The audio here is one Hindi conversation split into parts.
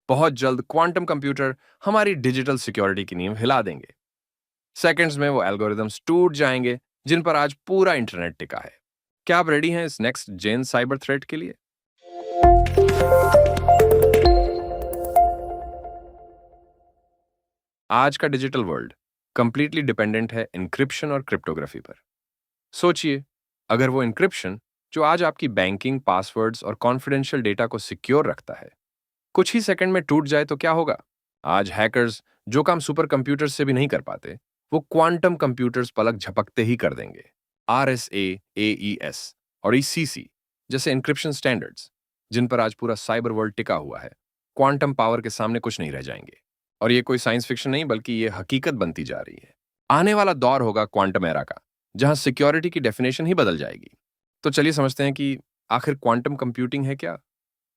बहुत जल्द क्वांटम कंप्यूटर हमारी डिजिटल सिक्योरिटी की नींव हिला देंगे। सेकंड्स में वो एल्गोरिदम्स टूट जाएंगे जिन पर आज पूरा इंटरनेट टिका है। क्या आप रेडी हैं इस नेक्स्ट जेन साइबर थ्रेट के लिए? आज का डिजिटल वर्ल्ड कंप्लीटली डिपेंडेंट है इंक्रिप्शन और क्रिप्टोग्राफी पर। सोचिए, अगर वो इंक्रिप्शन जो आज आपकी बैंकिंग, पासवर्ड्स और कॉन्फिडेंशियल डेटा को सिक्योर रखता है, कुछ ही सेकंड में टूट जाए तो क्या होगा? आज हैकर्स जो काम सुपर कंप्यूटर से भी नहीं कर पाते, वो क्वांटम कंप्यूटर्स पलक झपकते ही कर देंगे। RSA, AES और ECC जैसे इंक्रिप्शन स्टैंडर्ड्स, जिन पर आज पूरा साइबर वर्ल्ड टिका हुआ है, क्वांटम पावर के सामने कुछ नहीं रह जाएंगे। और ये कोई साइंस फिक्शन नहीं, बल्कि ये हकीकत बनती जा रही है। आने वाला दौर होगा क्वांटम एरा का, जहां सिक्योरिटी की डेफिनेशन ही बदल जाएगी। तो चलिए समझते हैं कि आखिर क्वांटम कंप्यूटिंग है क्या,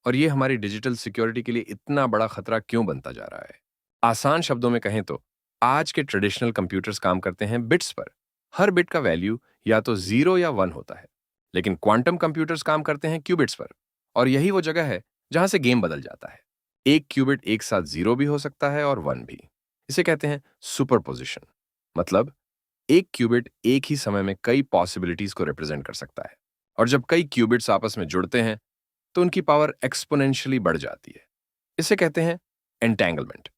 और ये हमारी डिजिटल सिक्योरिटी के लिए इतना बड़ा खतरा क्यों बनता जा रहा है। आसान शब्दों में कहें तो आज के ट्रेडिशनल कंप्यूटर्स काम करते हैं बिट्स पर। हर बिट का वैल्यू या तो 0 या 1 होता है, लेकिन क्वांटम कंप्यूटर्स काम करते हैं क्यूबिट्स पर। और यही वो जगह है जहां से गेम बदल जाता है। एक क्यूबिट एक साथ 0 भी हो सकता है और 1 भी। इसे कहते हैं सुपरपोजिशन। मतलब एक क्यूबिट एक ही समय में कई पॉसिबिलिटीज को रिप्रेजेंट कर सकता है, और जब कई क्यूबिट्स आपस में जुड़ते हैं तो उनकी पावर एक्सपोनेंशियली बढ़ जाती है। इसे कहते हैं एंटेंगलमेंट।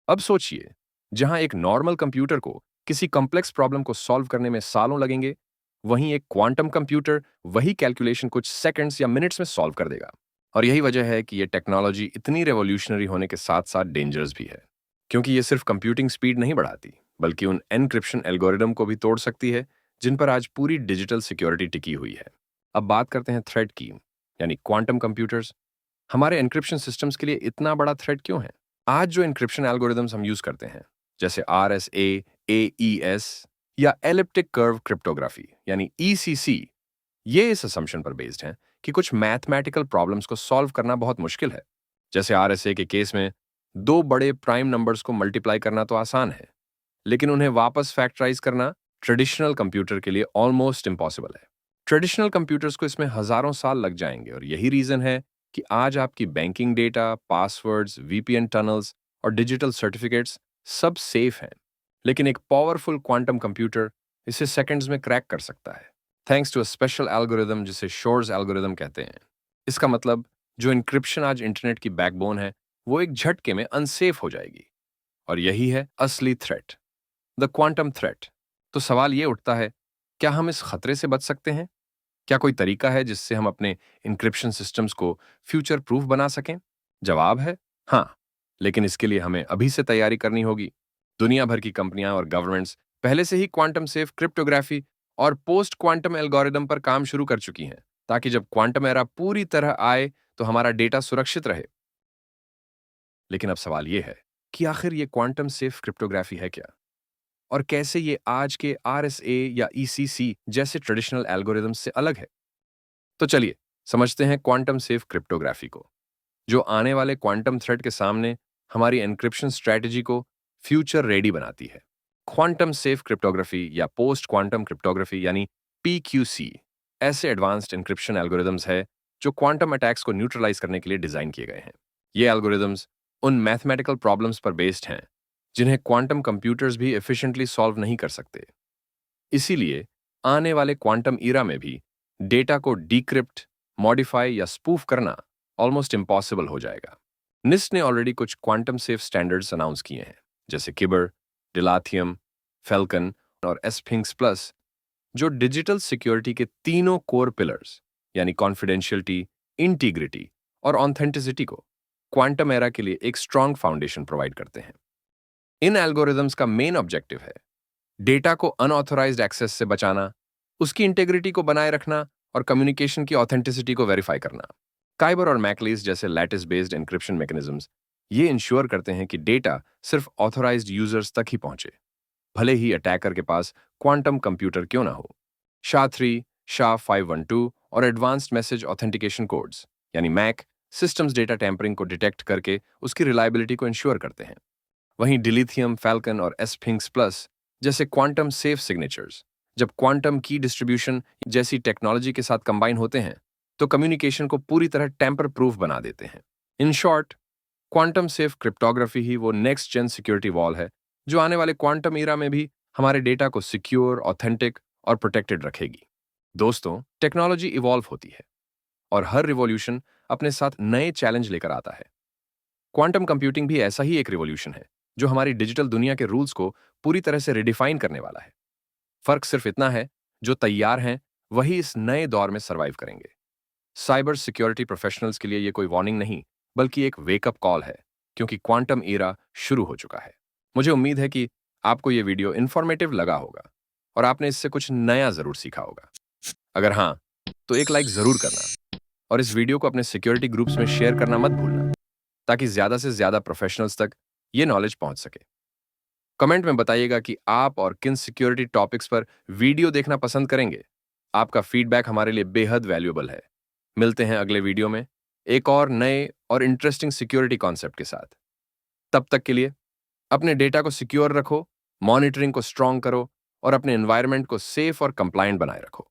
अब सोचिए, जहां एक नॉर्मल कंप्यूटर को किसी कॉम्प्लेक्स प्रॉब्लम को सॉल्व करने में सालों लगेंगे, वहीं एक क्वांटम कंप्यूटर वही कैलकुलेशन कुछ सेकंड्स या मिनट्स में सॉल्व कर देगा। और यही वजह है कि यह टेक्नोलॉजी इतनी रेवोल्यूशनरी होने के साथ साथ डेंजरस भी है, क्योंकि ये सिर्फ कंप्यूटिंग स्पीड नहीं बढ़ाती, बल्कि उन एनक्रिप्शन एल्गोरिदम को भी तोड़ सकती है जिन पर आज पूरी डिजिटल सिक्योरिटी टिकी हुई है। अब बात करते हैं थ्रेट की, यानी क्वांटम कंप्यूटर्स हमारे एन्क्रिप्शन सिस्टम्स के लिए इतना बड़ा थ्रेट क्यों है? आज जो एन्क्रिप्शन एल्गोरिदम्स हम यूज करते हैं, जैसे RSA, AES या एलिप्टिक कर्व क्रिप्टोग्राफी यानी ECC, ये इस असम्पशन पर बेस्ड हैं कि कुछ मैथमेटिकल प्रॉब्लम्स को सॉल्व करना बहुत मुश्किल है। जैसे RSA के केस में दो बड़े प्राइम नंबर्स को मल्टीप्लाई करना तो आसान है, लेकिन उन्हें वापस फैक्टराइज करना ट्रेडिशनल कंप्यूटर के लिए ऑलमोस्ट इम्पॉसिबल है। ट्रेडिशनल कंप्यूटर्स को इसमें हजारों साल लग जाएंगे, और यही रीजन है कि आज आपकी banking data, passwords, VPN tunnels और डिजिटल सर्टिफिकेट्स सब सेफ हैं। लेकिन एक पावरफुल क्वांटम कंप्यूटर इसे सेकंड्स में क्रैक कर सकता है, thanks to a special algorithm जिसे शोर्स एल्गोरिदम कहते हैं। इसका मतलब जो इंक्रिप्शन आज इंटरनेट की बैकबोन है, वो एक झटके में अनसेफ हो जाएगी। और यही है असली थ्रेट, द क्वांटम थ्रेट। तो सवाल ये उठता है, क्या हम इस खतरे से बच सकते हैं? क्या कोई तरीका है जिससे हम अपने इंक्रिप्शन सिस्टम्स को फ्यूचर प्रूफ बना सकें? जवाब है हाँ, लेकिन इसके लिए हमें अभी से तैयारी करनी होगी। दुनिया भर की कंपनियां और गवर्नमेंट्स पहले से ही क्वांटम सेफ क्रिप्टोग्राफी और पोस्ट क्वांटम एल्गोरिदम पर काम शुरू कर चुकी हैं, ताकि जब क्वांटम एरा पूरी तरह आए तो हमारा डेटा सुरक्षित रहे। लेकिन अब सवाल यह है कि आखिर ये क्वांटम सेफ क्रिप्टोग्राफी है क्या, और कैसे ये आज के RSA या ECC जैसे ट्रेडिशनल एल्गोरिदम्स से अलग है। तो चलिए समझते हैं क्वांटम सेफ क्रिप्टोग्राफी को, जो आने वाले क्वांटम थ्रेट के सामने हमारी एन्क्रिप्शन स्ट्रेटजी को फ्यूचर रेडी बनाती है। क्वांटम सेफ क्रिप्टोग्राफी या पोस्ट क्वांटम क्रिप्टोग्राफी यानी PQC ऐसे एडवांस्ड एन्क्रिप्शन एल्गोरिदम्स है जो क्वांटम अटैक्स को न्यूट्रलाइज करने के लिए डिजाइन किए गए हैं। ये एल्गोरिदम्स उन मैथमेटिकल प्रॉब्लम्स पर बेस्ड हैं जिन्हें क्वांटम कंप्यूटर्स भी एफिशिएंटली सॉल्व नहीं कर सकते। इसीलिए आने वाले क्वांटम ईरा में भी डेटा को डिक्रिप्ट, मॉडिफाई या स्पूफ करना ऑलमोस्ट इम्पॉसिबल हो जाएगा। निस्ट ने ऑलरेडी कुछ क्वांटम सेफ स्टैंडर्ड्स अनाउंस किए हैं, जैसे किबर, डिलाथियम, फैल्कन और एस्फिंक्स प्लस, जो डिजिटल सिक्योरिटी के तीनों कोर पिलर्स यानी कॉन्फिडेंशियलिटी, इंटीग्रिटी और ऑथेंटिसिटी को क्वांटम एरा के लिए एक स्ट्रांग फाउंडेशन प्रोवाइड करते हैं। इन एल्गोरिदम्स का मेन ऑब्जेक्टिव है डेटा को अनऑथोराइज्ड एक्सेस से बचाना, उसकी इंटेग्रिटी को बनाए रखना और कम्युनिकेशन की ऑथेंटिसिटी को वेरीफाई करना। काइबर और मैकलीस जैसे लैटिस बेस्ड एन्क्रिप्शन मैकेनिज्म्स ये इंश्योर करते हैं कि डेटा सिर्फ ऑथोराइज्ड यूजर्स तक ही पहुंचे, भले ही अटैकर के पास क्वांटम कंप्यूटर क्यों ना हो। SHA-3, SHA-512 और एडवांस्ड मैसेज ऑथेंटिकेशन कोड्स यानी मैक सिस्टम्स डेटा टैंपरिंग को डिटेक्ट करके उसकी रिलायबिलिटी को इंश्योर करते हैं। वहीं डिलिथियम, फैल्कन और एस्फिंक्स प्लस जैसे क्वांटम सेफ सिग्नेचर्स जब क्वांटम की डिस्ट्रीब्यूशन जैसी टेक्नोलॉजी के साथ कंबाइन होते हैं, तो कम्युनिकेशन को पूरी तरह टैंपर प्रूफ बना देते हैं। In short, quantum safe cryptography ही वो नेक्स्ट जेन सिक्योरिटी वॉल है जो आने वाले क्वांटम ईरा में भी हमारे डेटा को सिक्योर, ऑथेंटिक और प्रोटेक्टेड रखेगी। दोस्तों, टेक्नोलॉजी इवॉल्व होती है और हर रिवॉल्यूशन अपने साथ नए चैलेंज लेकर आता है। क्वांटम कंप्यूटिंग भी ऐसा ही एक रिवॉल्यूशन है जो हमारी डिजिटल दुनिया के रूल्स को पूरी तरह से रिडिफाइन करने वाला है। फर्क सिर्फ इतना है, जो तैयार हैं वही इस नए दौर में सर्वाइव करेंगे। साइबर सिक्योरिटी प्रोफेशनल्स के लिए ये कोई वार्निंग नहीं, बल्कि एक वेकअप कॉल है, क्योंकि क्वांटम ईरा शुरू हो चुका है। मुझे उम्मीद है कि आपको ये वीडियो इंफॉर्मेटिव लगा होगा और आपने इससे कुछ नया जरूर सीखा होगा। अगर हाँ, तो एक लाइक जरूर करना और इस वीडियो को अपने सिक्योरिटी ग्रुप्स में शेयर करना मत भूलना, ताकि ज्यादा से ज्यादा प्रोफेशनल्स तक ये नॉलेज पहुंच सके। कमेंट में बताइएगा कि आप और किन सिक्योरिटी टॉपिक्स पर वीडियो देखना पसंद करेंगे। आपका फीडबैक हमारे लिए बेहद वैल्यूएबल है। मिलते हैं अगले वीडियो में एक और नए और इंटरेस्टिंग सिक्योरिटी कॉन्सेप्ट के साथ। तब तक के लिए अपने डेटा को सिक्योर रखो, मॉनिटरिंग को स्ट्रांग करो और अपने एनवायरनमेंट को सेफ और कंप्लायंट बनाए रखो।